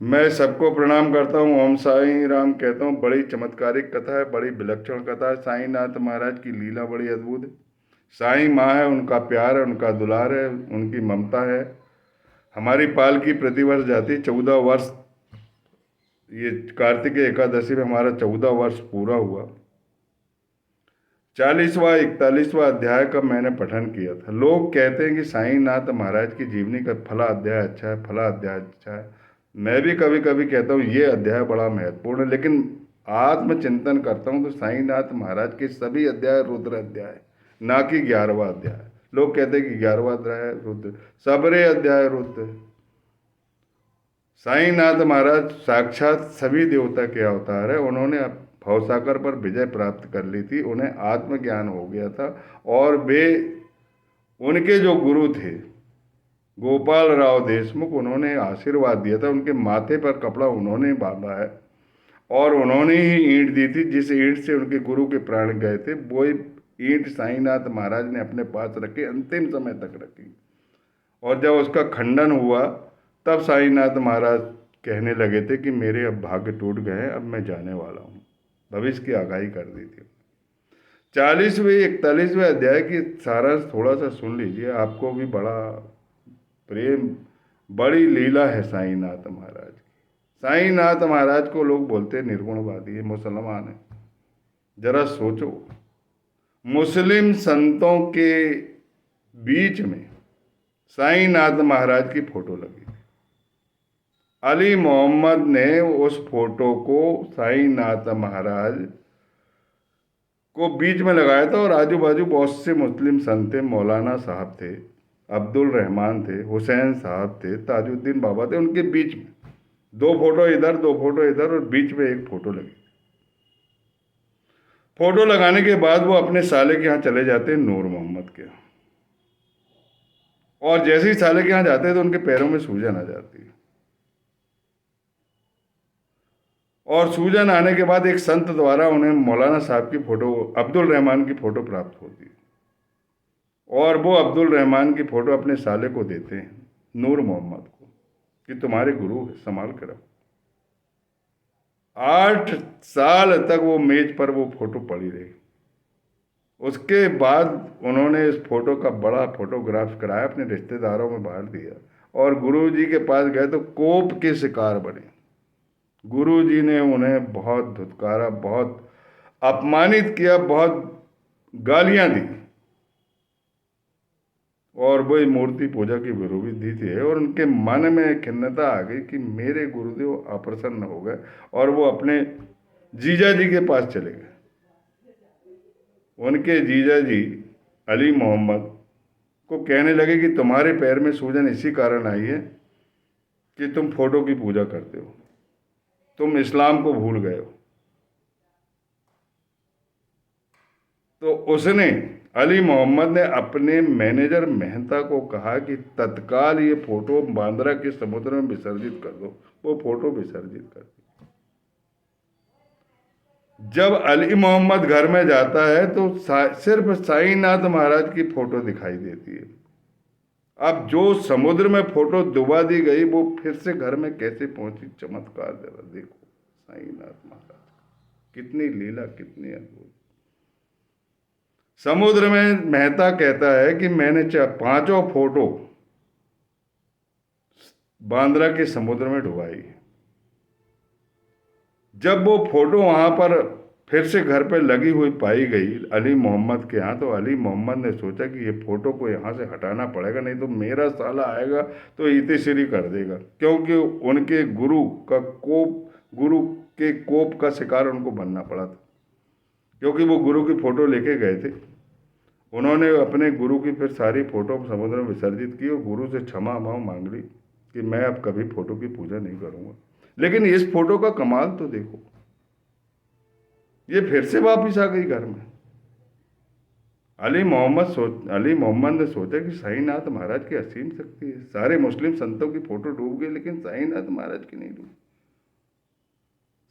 मैं सबको प्रणाम करता हूँ। ओम साईं राम कहता हूँ। बड़ी चमत्कारिक कथा है, बड़ी विलक्षण कथा है। साईंनाथ महाराज की लीला बड़ी अद्भुत है। साईं माँ है, उनका प्यार है, उनका दुलार है, उनकी ममता है। हमारी पालकी प्रतिवर्ष जाती 14 वर्ष। ये कार्तिक एकादशी में हमारा 14 वर्ष पूरा हुआ। 40वां 41वां अध्याय का मैंने पठन किया था। लोग कहते हैं कि साईंनाथ महाराज की जीवनी का फला अध्याय अच्छा है, फला अध्याय अच्छा है। मैं भी कभी कभी कहता हूँ ये अध्याय बड़ा महत्वपूर्ण है, लेकिन आत्मचिंतन करता हूँ तो साईंनाथ महाराज के सभी अध्याय रुद्र अध्याय, ना कि 11वां अध्याय। लोग कहते हैं कि 11वां अध्याय रुद्र, सबरे अध्याय रुद्र। साईंनाथ महाराज साक्षात सभी देवता के अवतार है। उन्होंने भवसागर पर विजय प्राप्त कर ली थी, उन्हें आत्मज्ञान हो गया था। और वे, उनके जो गुरु थे गोपाल राव देशमुख, उन्होंने आशीर्वाद दिया था। उनके माथे पर कपड़ा उन्होंने बांधा है और उन्होंने ही ईंट दी थी। जिस ईंट से उनके गुरु के प्राण गए थे, वो ईंट साईंनाथ महाराज ने अपने पास रखी, अंतिम समय तक रखी। और जब उसका खंडन हुआ, तब साईंनाथ महाराज कहने लगे थे कि मेरे अब भाग्य टूट गए हैं, अब मैं जाने वाला हूँ। भविष्य की आगाही कर दी थी। 40वें 41वें अध्याय की सारांश थोड़ा सा सुन लीजिए, आपको भी बड़ा प्रेम, बड़ी लीला है साईंनाथ महाराज की। साईंनाथ महाराज को लोग बोलते हैं निर्गुणवादी, मुसलमान है। जरा सोचो, मुस्लिम संतों के बीच में साईंनाथ महाराज की फोटो लगी। अली मोहम्मद ने उस फोटो को साईंनाथ महाराज को बीच में लगाया था और आजू बाजू बहुत से मुस्लिम संत थे। मौलाना साहब थे, अब्दुल रहमान थे, हुसैन साहब थे, ताजुद्दीन बाबा थे। उनके बीच में दो फोटो इधर, दो फोटो इधर, और बीच में एक फोटो लगी। फोटो लगाने के बाद वो अपने साले के यहाँ चले जाते हैं, नूर मोहम्मद के यहाँ। और जैसे ही साले के यहाँ जाते हैं तो उनके पैरों में सूजन आ जाती है। और सूजन आने के बाद एक संत द्वारा उन्हें मौलाना साहब की फोटो, अब्दुल रहमान की फोटो प्राप्त होती है। और वो अब्दुल रहमान की फोटो अपने साले को देते हैं, नूर मोहम्मद को, कि तुम्हारे गुरु है, संभाल कर रखो। 8 साल तक वो मेज पर वो फोटो पड़ी रही। उसके बाद उन्होंने इस फोटो का बड़ा फोटोग्राफ कराया, अपने रिश्तेदारों में बांट दिया और गुरु जी के पास गए तो कोप के शिकार बने। गुरु जी ने उन्हें बहुत धुतकारा, बहुत अपमानित किया, बहुत गालियां दी। और वही मूर्ति पूजा की विरोधी थी और उनके मन में खिन्नता आ गई कि मेरे गुरुदेव अप्रसन्न हो गए और वो अपने जीजा जी के पास चले गए। उनके जीजा जी अली मोहम्मद को कहने लगे कि तुम्हारे पैर में सूजन इसी कारण आई है कि तुम फोटो की पूजा करते हो, तुम इस्लाम को भूल गए हो। तो उसने, अली मोहम्मद ने अपने मैनेजर मेहता को कहा कि तत्काल ये फोटो बांद्रा के समुद्र में विसर्जित कर दो। वो फोटो विसर्जित कर दी। जब अली मोहम्मद घर में जाता है तो सिर्फ साईंनाथ महाराज की फोटो दिखाई देती है। अब जो समुद्र में फोटो डुबा दी गई, वो फिर से घर में कैसे पहुंची, चमत्कार जरा देखो साईंनाथ महाराज, कितनी लीला, कितनी अद्भुत। समुद्र में मेहता कहता है कि मैंने पांचों फोटो बांद्रा के समुद्र में डुबाई। जब वो फोटो वहां पर फिर से घर पे लगी हुई पाई गई अली मोहम्मद के यहाँ, तो अली मोहम्मद ने सोचा कि ये फोटो को यहाँ से हटाना पड़ेगा, नहीं तो मेरा साला आएगा तो इतिश्री कर देगा। क्योंकि उनके गुरु का कोप, गुरु के कोप का शिकार उनको बनना पड़ा था, क्योंकि वो गुरु की फोटो लेके गए थे। उन्होंने अपने गुरु की फिर सारी फोटो समुद्र में विसर्जित की और गुरु से क्षमा मांग ली कि मैं अब कभी फोटो की पूजा नहीं करूंगा। लेकिन इस फोटो का कमाल तो देखो, ये फिर से वापिस आ गई घर में। अली मोहम्मद ने सोचा कि साईंनाथ महाराज की असीम शक्ति है। सारे मुस्लिम संतों की फोटो डूब गई, लेकिन साईंनाथ महाराज की नहीं डूबी।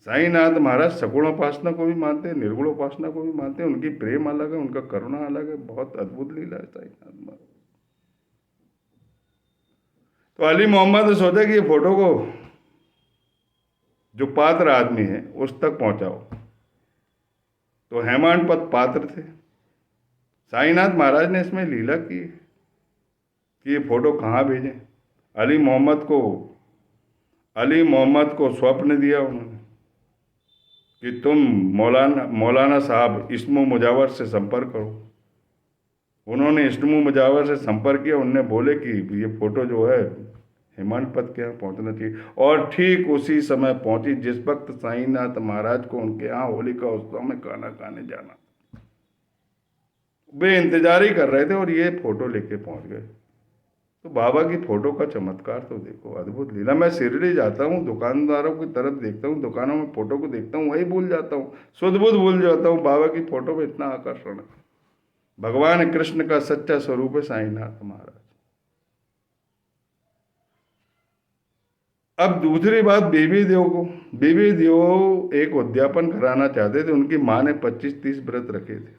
साईंनाथ महाराज सगुण उपासना को भी मानते हैं, निर्गुण उपासना को भी मानते हैं। उनकी प्रेम अलग है, उनका करुणा अलग है। बहुत अद्भुत लीला है साईंनाथ महाराज। तो अली मोहम्मद ने सोचा कि ये फोटो को जो पात्र आदमी है उस तक पहुंचाओ। तो हेमांत पद पात्र थे। साईनाथ महाराज ने इसमें लीला की कि ये फोटो कहाँ भेजें। अली मोहम्मद को अली मोहम्मद को स्वप्न दिया उन्होंने कि तुम मौलाना मौलाना साहब इस्मो मुजावर से संपर्क करो। उन्होंने इस्मो मुजावर से संपर्क किया। उनने बोले कि ये फोटो जो है हेमांत पद के यहाँ पहुँचना चाहिए। और ठीक उसी समय पहुँची जिस वक्त साईनाथ महाराज को उनके यहाँ होली का उत्सव में खाना खाने जाना। वे इंतजार ही कर रहे थे और ये फोटो लेके पहुँच गए। तो बाबा की फोटो का चमत्कार तो देखो, अद्भुत लीला। मैं शिरडी जाता हूँ, दुकानदारों की तरफ देखता हूँ, दुकानों में फोटो को देखता हूँ, वही भूल जाता हूँ, सुध बुध भूल जाता हूँ। बाबा की फोटो में इतना आकर्षण है। भगवान कृष्ण का सच्चा स्वरूप है साईनाथ महाराज। अब दूसरी बात बीबी देव को। बीबी देव एक उद्यापन कराना चाहते थे। उनकी माँ ने 25-30 व्रत रखे थे।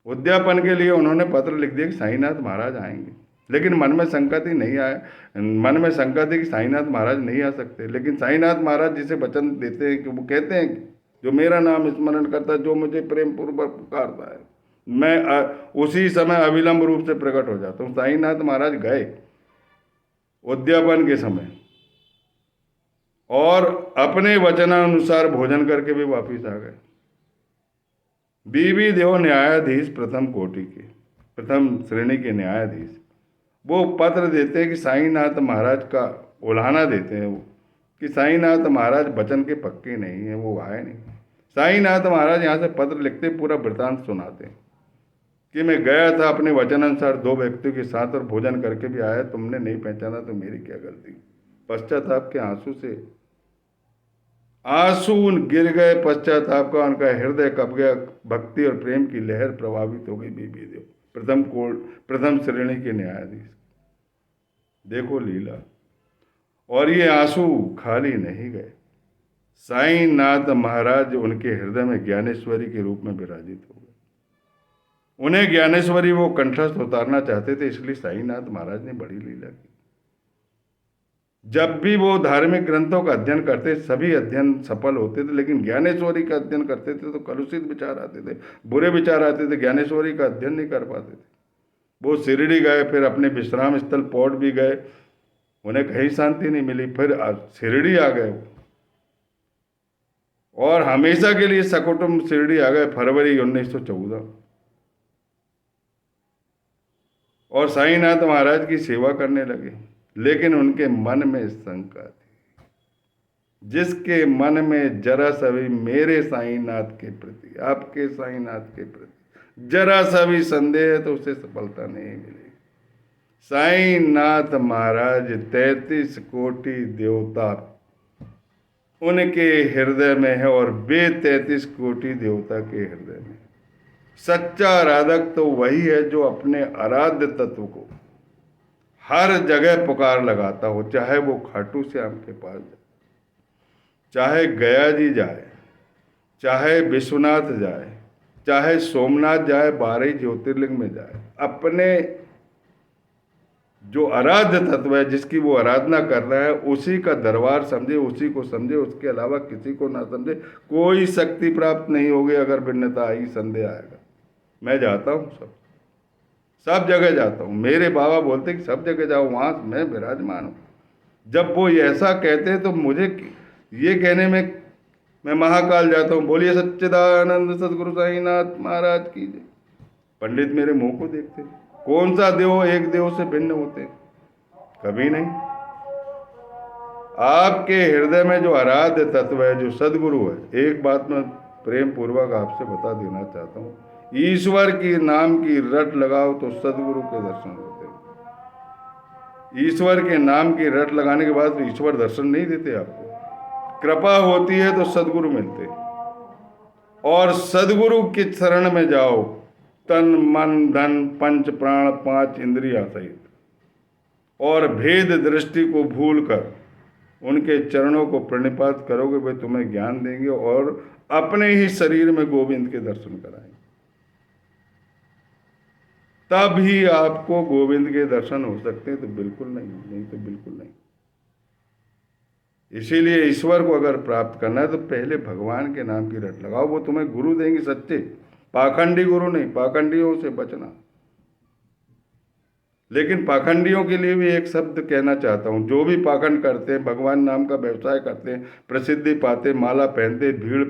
उद्यापन के लिए उन्होंने पत्र लिख दिया कि साईनाथ महाराज आएंगे। लेकिन मन में शंका थी, नहीं आए। मन में शंका थी कि साईनाथ महाराज नहीं आ सकते। लेकिन साईनाथ महाराज जिसे वचन देते हैं कि वो कहते हैं कि जो मेरा नाम स्मरण करता है, जो मुझे प्रेम पूर्वक पुकारता है, मैं उसी समय अविलंब रूप से प्रकट हो जाता हूँ। साईनाथ महाराज गए उद्यापन के समय और अपने वचनानुसार भोजन करके भी वापिस आ गए। बीबी देव न्यायाधीश प्रथम कोटि के, प्रथम श्रेणी के न्यायाधीश, वो पत्र देते हैं कि साईनाथ महाराज का उल्हाना देते हैं वो कि साईनाथ महाराज वचन के पक्के नहीं हैं, वो आए नहीं। साईनाथ महाराज यहाँ से पत्र लिखते, पूरा वृतांत सुनाते हैं कि मैं गया था अपने वचनानुसार 2 व्यक्तियों के साथ और भोजन करके भी आया, तुमने नहीं पहचाना तो मेरी क्या गलती। पश्चाताप के आंसू गिर गए। पश्चाताप का उनका हृदय कप गया। भक्ति और प्रेम की लहर प्रभावित हो गई बीबी देव, प्रथम श्रेणी के न्यायाधीश। देखो लीला। और ये आंसू खाली नहीं गए। साईनाथ महाराज उनके हृदय में ज्ञानेश्वरी के रूप में विराजित हो गए। उन्हें ज्ञानेश्वरी वो कंठस्थ उतारना चाहते थे, इसलिए साईनाथ महाराज ने बड़ी लीला की। जब भी वो धार्मिक ग्रंथों का अध्ययन करते, सभी अध्ययन सफल होते थे, लेकिन ज्ञानेश्वरी का अध्ययन करते थे तो कलुषित विचार आते थे, बुरे विचार आते थे, ज्ञानेश्वरी का अध्ययन नहीं कर पाते थे। वो शिरडी गए, फिर अपने विश्राम स्थल पौट भी गए, उन्हें कहीं शांति नहीं मिली। फिर शिरडी आ गए और हमेशा के लिए सकुटुंब शिरडी आ गए फरवरी 1914। और साईनाथ महाराज की सेवा करने लगे। लेकिन उनके मन में शंका थी। जिसके मन में जरा सा भी मेरे साईनाथ के प्रति, आपके साईनाथ के प्रति जरा सा भी संदेह है तो उसे सफलता नहीं मिलेगी। साईनाथ महाराज 33 कोटि देवता उनके हृदय में है और वे 33 कोटि देवता के हृदय में। सच्चा आराधक तो वही है जो अपने आराध्य तत्व को हर जगह पुकार लगाता हो, चाहे वो खाटू श्याम के पास जाए, चाहे गया जी जाए, चाहे विश्वनाथ जाए, चाहे सोमनाथ जाए, 12 ज्योतिर्लिंग में जाए, अपने जो आराध्य तत्व है, जिसकी वो आराधना कर रहा है, उसी का दरबार समझे, उसी को समझे, उसके अलावा किसी को ना समझे। कोई शक्ति प्राप्त नहीं होगी अगर भिन्नता आई, संदेह आएगा। मैं जाता हूँ सब जगह जाता हूँ। मेरे बाबा बोलते कि सब जगह जाओ, वहाँ मैं विराजमान हूँ। जब वो ऐसा कहते हैं तो मुझे ये कहने में मैं महाकाल जाता हूँ। बोलिए सच्चिदानंद सदगुरु साईनाथ महाराज की जय। पंडित मेरे मुंह को देखते, कौन सा देव एक देव से भिन्न होते? कभी नहीं। आपके हृदय में जो आराध्य तत्व है, जो सदगुरु है, एक बात मैं प्रेम पूर्वक आपसे बता देना चाहता हूँ, ईश्वर की नाम की रट लगाओ तो सदगुरु के दर्शन होते हैं। ईश्वर के नाम की रट लगाने के बाद ईश्वर दर्शन नहीं देते आपको। कृपा होती है तो सदगुरु मिलते, और सदगुरु की शरण में जाओ, तन मन धन पंच प्राण 5 इंद्रिया सहित, और भेद दृष्टि को भूलकर उनके चरणों को प्रणिपात करोगे, वे तुम्हें ज्ञान देंगे और अपने ही शरीर में गोविंद के दर्शन कराएंगे। तब ही आपको गोविंद के दर्शन हो सकते हैं, तो बिल्कुल नहीं, नहीं तो बिल्कुल नहीं। इसीलिए ईश्वर को अगर प्राप्त करना है तो पहले भगवान के नाम की रट लगाओ, वो तुम्हें गुरु देंगे सच्चे, पाखंडी गुरु नहीं, पाखंडियों से बचना। लेकिन पाखंडियों के लिए भी एक शब्द कहना चाहता हूँ, जो भी पाखंड करते हैं, भगवान नाम का व्यवसाय करते हैं, प्रसिद्धि पाते, माला पहनते, भीड़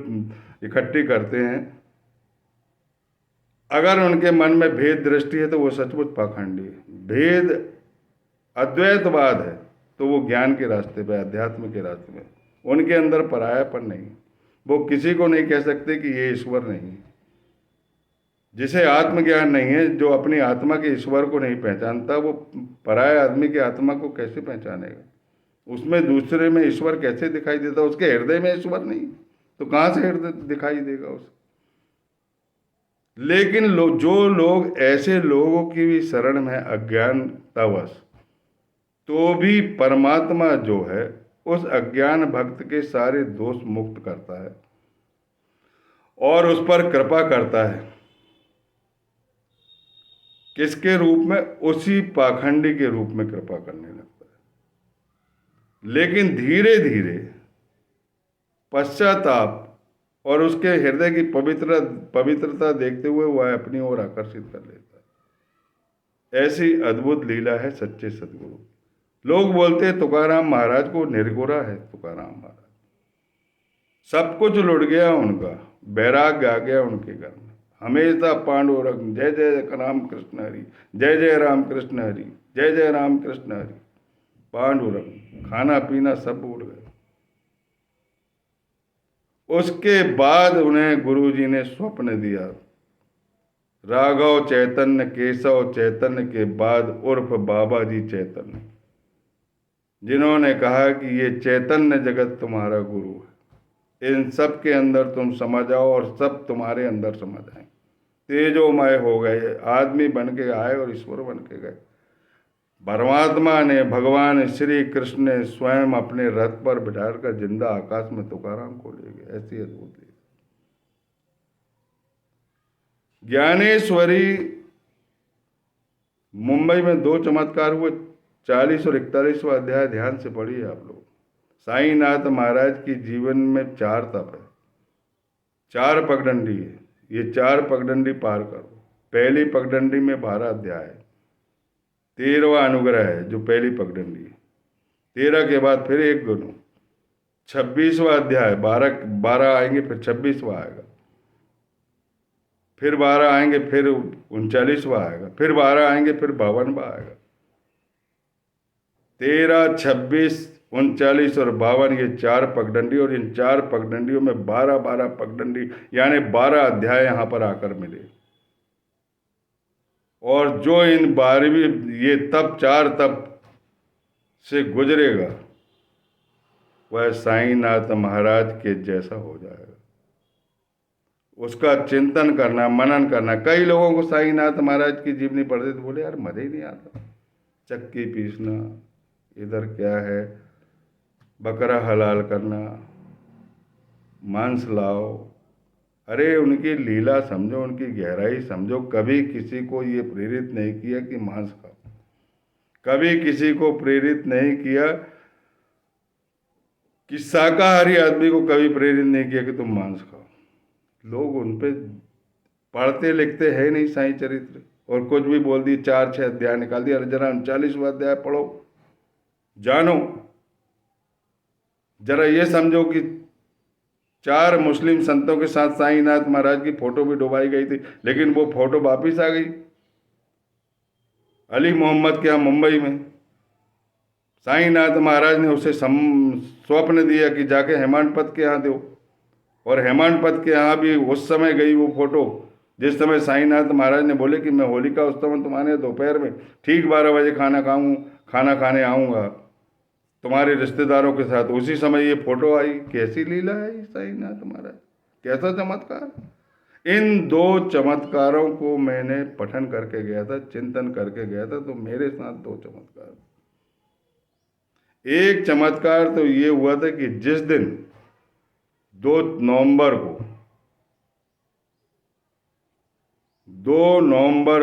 इकट्ठी करते हैं, अगर उनके मन में भेद दृष्टि है तो वो सचमुच पाखंडी है। भेद अद्वैतवाद है तो वो ज्ञान के रास्ते पे, अध्यात्म के रास्ते में, उनके अंदर परायापन नहीं। वो किसी को नहीं कह सकते कि ये ईश्वर नहीं है। जिसे आत्मज्ञान नहीं है, जो अपनी आत्मा के ईश्वर को नहीं पहचानता, वो पराये आदमी की आत्मा को कैसे पहचानेगा? उसमें दूसरे में ईश्वर कैसे दिखाई देता? उसके हृदय में ईश्वर नहीं तो कहाँ से हृदय दिखाई देगा उसे? लेकिन जो लोग ऐसे लोगों की भी शरण में अज्ञानतावश, तो भी परमात्मा जो है उस अज्ञान भक्त के सारे दोष मुक्त करता है और उस पर कृपा करता है। किसके रूप में? उसी पाखंडी के रूप में कृपा करने लगता है। लेकिन धीरे धीरे पश्चाताप और उसके हृदय की पवित्रता देखते हुए वह अपनी ओर आकर्षित कर लेता है। ऐसी अद्भुत लीला है सच्चे सदगुरु। लोग बोलते हैं तुकाराम महाराज को निर्गुरा है। तुकाराम महाराज सब कुछ लुट गया उनका, वैराग्य आ गया उनके घर में, हमेशा पांडुरंग, जय जय राम कृष्ण हरि, जय जय राम कृष्ण हरि, जय जय राम कृष्ण हरि, पांडुरंग, खाना पीना सब भूल गए। उसके बाद उन्हें गुरुजी ने स्वप्न दिया, राघव चैतन्य, केशव चैतन्य के बाद उर्फ बाबा जी चैतन्य, जिन्होंने कहा कि ये चैतन्य जगत तुम्हारा गुरु है, इन सब के अंदर तुम समा जाओ और सब तुम्हारे अंदर समा जाए। तेजोमय हो गए, आदमी बन के आए और ईश्वर बन के गए। परमात्मा ने, भगवान श्री कृष्ण ने स्वयं अपने रथ पर बिठाकर जिंदा आकाश में तुकाराम को ले गए। ऐसी अद्भुत लीला। ज्ञानेश्वरी मुंबई में 2 चमत्कार हुए। 40 और 41वां अध्याय ध्यान से पढ़िए आप लोग। साईनाथ महाराज की जीवन में 4 तप है, 4 पगडंडी है। ये 4 पगडंडी पार करो। पहली पगडंडी में 12 अध्याय है, 13वां अनुग्रह है जो पहली पगडंडी है। 13 के बाद फिर एक गुरु, 26वां अध्याय, 12 आएंगे, फिर 26वां आएगा, फिर 12 आएंगे, फिर 39वां आएगा, फिर 12 आएंगे, फिर 52वां आएगा। 13, 26, 39 और 52 ये 4 पगडंडी, और इन 4 पगडंडियों में 12 पगडंडी यानी 12 अध्याय यहाँ पर आकर मिले। और जो इन 12वीं ये तप 4 तप से गुजरेगा वह साईनाथ महाराज के जैसा हो जाएगा। उसका चिंतन करना, मनन करना। कई लोगों को साईनाथ महाराज की जीवनी पढ़ते तो बोले यार मज़ा ही नहीं आता, चक्की पीसना, इधर क्या है, बकरा हलाल करना, मांस लाओ। अरे उनकी लीला समझो, उनकी गहराई समझो। कभी किसी को ये प्रेरित नहीं किया कि मांस खाओ, कभी किसी को प्रेरित नहीं किया कि शाकाहारी आदमी को कभी प्रेरित नहीं किया कि तुम मांस खाओ। लोग उन पे पढ़ते लिखते हैं नहीं साईं चरित्र, और कुछ भी बोल दी, 4-6 अध्याय निकाल दिया। अरे जरा 39वां अध्याय पढ़ो, जानो, जरा ये समझो कि 4 मुस्लिम संतों के साथ साईनाथ महाराज की फोटो भी डुबाई गई थी, लेकिन वो फोटो वापिस आ गई अली मोहम्मद के यहाँ मुंबई में। साईनाथ महाराज ने उसे स्वप्न दिया कि जाके हेमाडपंत के यहाँ दो, और हेमाडपंत के यहाँ भी उस समय गई वो फोटो जिस समय साईनाथ महाराज ने बोले कि मैं होलिका उत्सव में तुम्हारे दोपहर में ठीक 12 बजे खाना खाने आऊँगा तुम्हारे रिश्तेदारों के साथ। उसी समय ये फोटो आई। कैसी लीला है ये साईनाथ महाराज, कैसा चमत्कार। इन 2 चमत्कारों को मैंने पठन करके गया था, चिंतन करके गया था, तो मेरे साथ 2 चमत्कार। एक चमत्कार तो ये हुआ था कि जिस दिन 2 नवंबर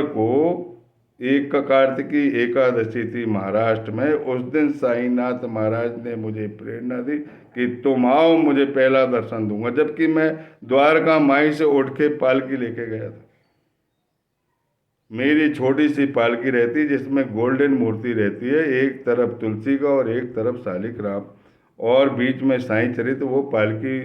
को एक कार्तिकी एकादशी थी महाराष्ट्र में। उस दिन साईनाथ महाराज ने मुझे प्रेरणा दी कि तुम आओ, मुझे पहला दर्शन दूंगा, जबकि मैं द्वारका माई से उठ के पालकी लेके गया था। मेरी छोटी सी पालकी रहती है जिसमें गोल्डन मूर्ति रहती है, एक तरफ तुलसी का और एक तरफ शालिक राम, और बीच में साईं चरित्र। वो पालकी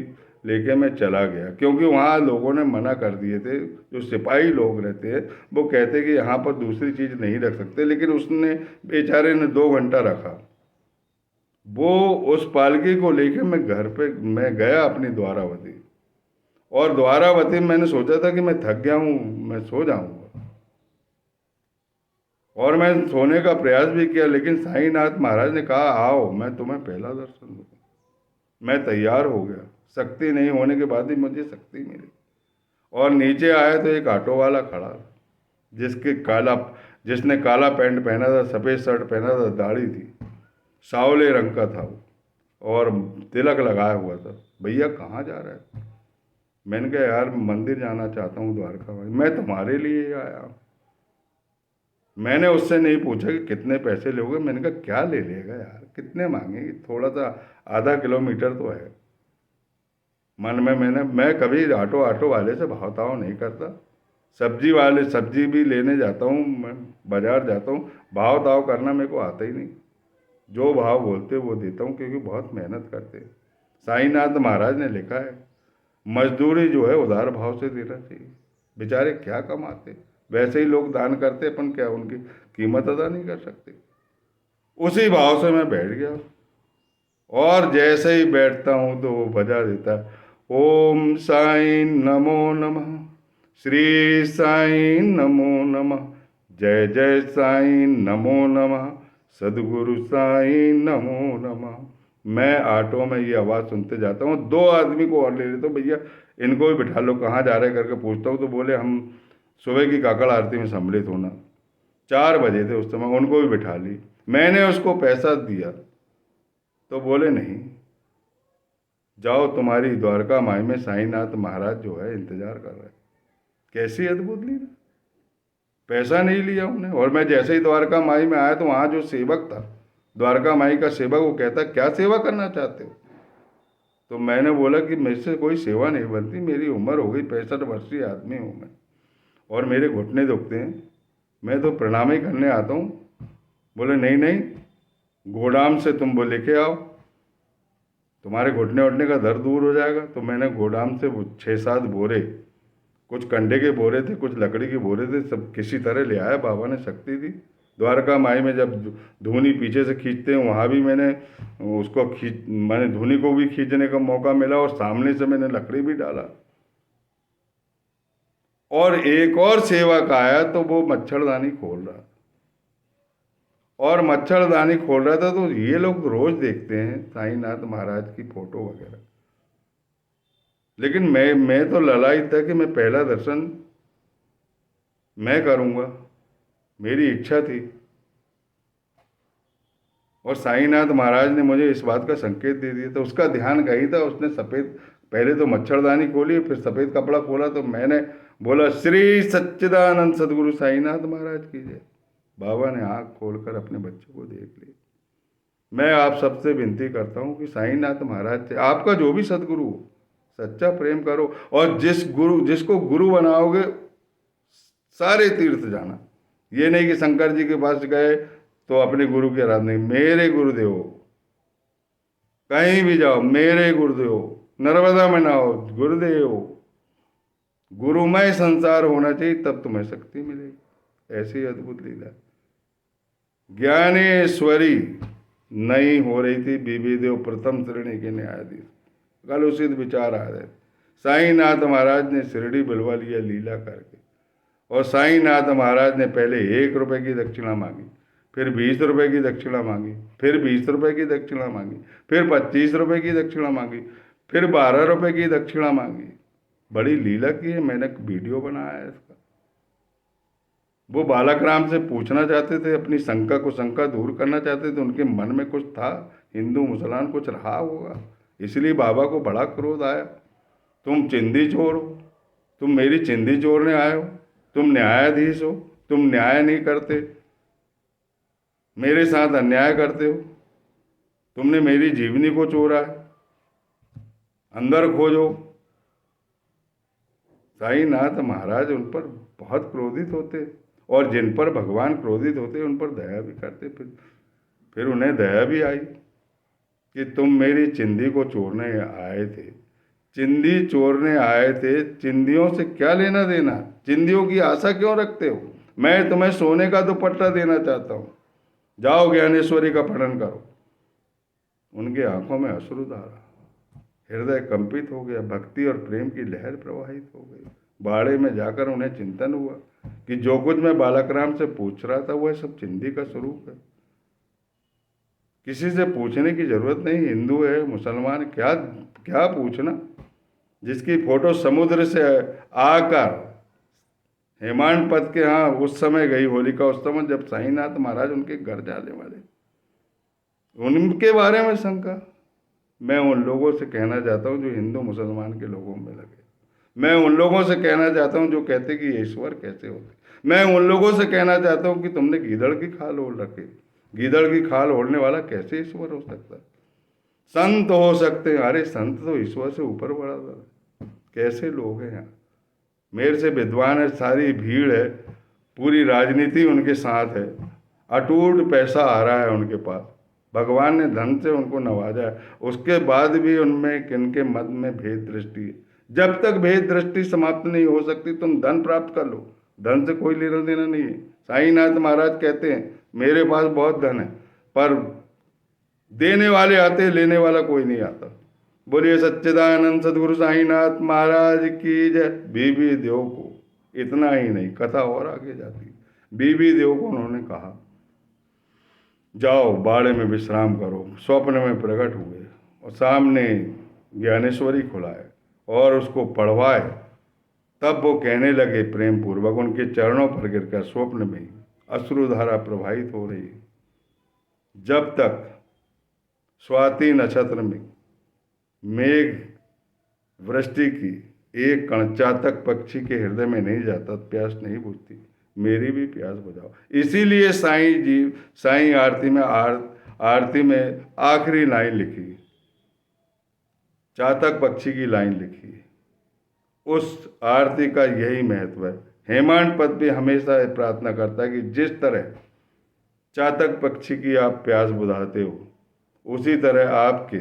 लेके मैं चला गया, क्योंकि वहाँ लोगों ने मना कर दिए थे, जो सिपाही लोग रहते हैं वो कहते कि यहाँ पर दूसरी चीज़ नहीं रख सकते, लेकिन उसने बेचारे ने 2 घंटा रखा। वो उस पालकी को लेके मैं घर पे मैं गया अपनी द्वारावती, और द्वारावती में मैंने सोचा था कि मैं थक गया हूँ, मैं सो जाऊँगा, और मैं सोने का प्रयास भी किया, लेकिन साईनाथ महाराज ने कहा आओ, मैं तुम्हें पहला दर्शन दूंगा। मैं तैयार हो गया, शक्ति नहीं होने के बाद ही मुझे शक्ति मिली। और नीचे आया तो एक ऑटो वाला खड़ा, जिसके काला जिसने काला पैंट पहना था, सफ़ेद शर्ट पहना था, दाढ़ी थी, सावले रंग का था वो, और तिलक लगाया हुआ था। भैया कहाँ जा रहा है? मैंने कहा यार मंदिर जाना चाहता हूँ द्वारका में, मैं तुम्हारे लिए आया हूँ। मैंने उससे नहीं पूछा कि कितने पैसे लोगे, मैंने कहा क्या ले लेगा यार, कितने मांगेंगे, थोड़ा सा आधा किलोमीटर तो है। मन में मैं कभी ऑटो वाले से भाव ताव नहीं करता। सब्जी भी लेने जाता हूँ, मैं बाजार जाता हूँ, भाव ताव करना मेरे को आता ही नहीं। जो भाव बोलते वो देता हूँ, क्योंकि बहुत मेहनत करते हैं। साईनाथ महाराज ने लिखा है मजदूरी जो है उदार भाव से देना चाहिए। बेचारे क्या कमाते, वैसे ही लोग दान करते, अपन क्या उनकी कीमत अदा नहीं कर सकते। उसी भाव से मैं बैठ गया, और जैसे ही बैठता हूँ तो वो बजा देता है ओम साईं नमो नमः, श्री साईं नमो नमः, जय जय साईं नमो नमः, सदगुरु साईं नमो नमः। मैं ऑटो में ये आवाज़ सुनते जाता हूँ, 2 आदमी को और ले लेता हूँ, भैया इनको भी बिठा लो, कहाँ जा रहे करके पूछता हूँ, तो बोले हम सुबह की काकड़ आरती में सम्मिलित होना। 4 बजे थे उस समय, उनको भी बिठा ली। मैंने उसको पैसा दिया तो बोले नहीं, जाओ तुम्हारी द्वारका माई में साईनाथ महाराज जो है इंतजार कर रहे हैं। कैसी अद्भुत लीला, पैसा नहीं लिया उन्हें। और मैं जैसे ही द्वारका माई में आया तो वहाँ जो सेवक था, द्वारका माई का सेवक, वो कहता क्या सेवा करना चाहते हो? तो मैंने बोला कि मेरे से कोई सेवा नहीं बनती, मेरी उम्र हो गई, 65 वर्षीय आदमी हूँ मैं, और मेरे घुटने दुखते हैं, मैं तो प्रणाम ही करने आता हूँ। बोले नहीं नहीं, गोदाम से तुम वो लेके आओ, तुम्हारे घुटने उठने का दर्द दूर हो जाएगा। तो मैंने गोदाम से 6-7 बोरे, कुछ कंडे के बोरे थे, कुछ लकड़ी के बोरे थे, सब किसी तरह ले आया। बाबा ने शक्ति दी। द्वारका माई में जब धूनी पीछे से खींचते हैं, वहाँ भी मैंने धूनी को भी खींचने का मौका मिला, और सामने से मैंने लकड़ी भी डाला। और एक और सेवक आया तो वो मच्छरदानी खोल रहा था, और मच्छरदानी खोल रहा था, तो ये लोग रोज देखते हैं साईनाथ महाराज की फोटो वगैरह, लेकिन मैं तो ललायत था कि मैं पहला दर्शन मैं करूँगा, मेरी इच्छा थी। और साईनाथ महाराज ने मुझे इस बात का संकेत दे दिया, तो उसका ध्यान कहीं था। उसने सफ़ेद, पहले तो मच्छरदानी खोली, फिर सफ़ेद कपड़ा खोला, तो मैंने बोला श्री सच्चिदानंद सदगुरु साईनाथ महाराज की जय। बाबा ने आँख खोलकर अपने बच्चे को देख लिया। मैं आप सबसे विनती करता हूँ कि साईनाथ महाराज से आपका जो भी सदगुरु हो, सच्चा प्रेम करो, और जिसको गुरु बनाओगे सारे तीर्थ जाना। ये नहीं कि शंकर जी के पास गए तो अपने गुरु की आराधना नहीं, मेरे गुरुदेव, कहीं भी जाओ मेरे गुरुदेव, नर्मदा में नहाओ गुरुदेव, गुरुमय संसार होना चाहिए, तब तुम्हें शक्ति मिलेगी। ऐसी अद्भुत लीला। ज्ञानेश्वरी नहीं हो रही थी बीबी देव प्रथम श्रेणी के न्यायाधीश, कलुषित विचार आ रहे। साईनाथ महाराज ने शिरडी बुलवा लिया लीला करके, और साईनाथ महाराज ने पहले 1 रुपये की दक्षिणा मांगी, फिर 20 रुपये की दक्षिणा मांगी, फिर 20 रुपये की दक्षिणा मांगी, फिर 25 रुपये की दक्षिणा मांगी, फिर 12 रुपये की दक्षिणा मांगी। बड़ी लीला की है, मैंने वीडियो बनाया है इसका। वो बालक राम से पूछना चाहते थे, अपनी शंका दूर करना चाहते थे, उनके मन में कुछ था, हिंदू मुसलमान कुछ रहा होगा, इसलिए बाबा को बड़ा क्रोध आया। तुम चिंदी चोर हो, तुम मेरी चिंदी चोरने आए हो, तुम न्यायाधीश हो, तुम न्याय नहीं करते, मेरे साथ अन्याय करते हो, तुमने मेरी जीवनी को चोरा है, अंदर खोजो। साईनाथ महाराज उन पर बहुत क्रोधित होते, और जिन पर भगवान क्रोधित होते उन पर दया भी करते। फिर उन्हें दया भी आई कि तुम मेरी चिंदी को चोरने आए थे, चिंदी चोरने आए थे, चिंदियों से क्या लेना देना, चिंदियों की आशा क्यों रखते हो, मैं तुम्हें सोने का दुपट्टा देना चाहता हूँ, जाओ ज्ञानेश्वरी का पठन करो। उनकी आंखों में अश्रुधारा, हृदय कंपित हो गया, भक्ति और प्रेम की लहर प्रवाहित हो गई। बाड़े में जाकर उन्हें चिंतन हुआ कि जो कुछ मैं बालक राम से पूछ रहा था वह सब चिंदी का स्वरूप है। किसी से पूछने की जरूरत नहीं, हिंदू है मुसलमान, क्या क्या पूछना। जिसकी फोटो समुद्र से आकर हेमांड पद के यहाँ उस समय गई होलिका उस समय जब साईनाथ महाराज उनके घर जाने वाले, उनके बारे में शंका। मैं उन लोगों से कहना चाहता हूँ जो हिंदू मुसलमान के लोगों में लगे, मैं उन लोगों से कहना चाहता हूँ जो कहते कि ईश्वर कैसे होते, मैं उन लोगों से कहना चाहता हूँ कि तुमने गीदड़ की खाल ओढ़ रखी, गीदड़ की खाल ओढ़ने वाला कैसे ईश्वर हो सकता है। संत हो सकते हैं, अरे संत तो ईश्वर से ऊपर बढ़ा था। कैसे लोग हैं यहाँ, मेरे से विद्वान है, सारी भीड़ है, पूरी राजनीति उनके साथ है, अटूट पैसा आ रहा है उनके पास, भगवान ने धन से उनको नवाजा है, उसके बाद भी उनमें किनके मत में भेद दृष्टि है। जब तक भेद दृष्टि समाप्त नहीं हो सकती तुम धन प्राप्त कर लो, धन से कोई लेना देना नहीं है। साईनाथ महाराज कहते हैं मेरे पास बहुत धन है, पर देने वाले आते, लेने वाला कोई नहीं आता। बोलिए सच्चिदानंद सदगुरु साईनाथ महाराज की जय। बीबी देव को इतना ही नहीं, कथा और आगे जाती। बीबी देव को उन्होंने कहा जाओ बाड़े में विश्राम करो, स्वप्न में प्रकट हुए और सामने ज्ञानेश्वरी खुलाए और उसको पढ़वाए। तब वो कहने लगे प्रेम पूर्वक, उनके चरणों पर गिरकर स्वप्न में अश्रुधारा प्रवाहित हो रही है। जब तक स्वाति नक्षत्र में मेघ वृष्टि की एक कण चातक पक्षी के हृदय में नहीं जाता, प्यास नहीं बुझती। मेरी भी प्यास बुझाओ। इसीलिए साईं जी साईं आरती में आखिरी लाइन लिखी, चातक पक्षी की लाइन लिखी। उस आरती का यही महत्व है। हेमांड पद भी हमेशा प्रार्थना करता है कि जिस तरह चातक पक्षी की आप प्यास बुझाते हो, उसी तरह आपके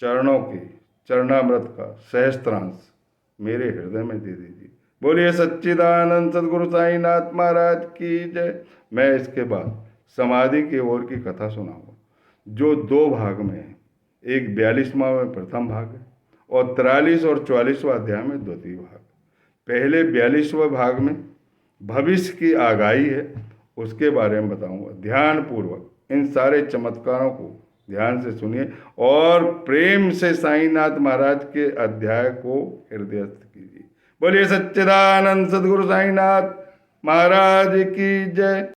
चरणों की चरणामृत का सहस्त्रांश मेरे हृदय में दे दीजिए। बोलिए सच्चिदानंद सदगुरु साईनाथ महाराज की जय। मैं इसके बाद समाधि की ओर की कथा सुनाऊंगा, जो 2 भाग में है। एक 42वां में प्रथम भाग है और 43 और 44वां अध्याय में द्वितीय भाग। पहले 42वें भाग में भविष्य की आगाही है, उसके बारे में बताऊंगा। ध्यान पूर्वक इन सारे चमत्कारों को ध्यान से सुनिए और प्रेम से साईनाथ महाराज के अध्याय को हृदयस्थ कीजिए। बोलिए सच्चिदानंद सदगुरु साईनाथ महाराज की जय।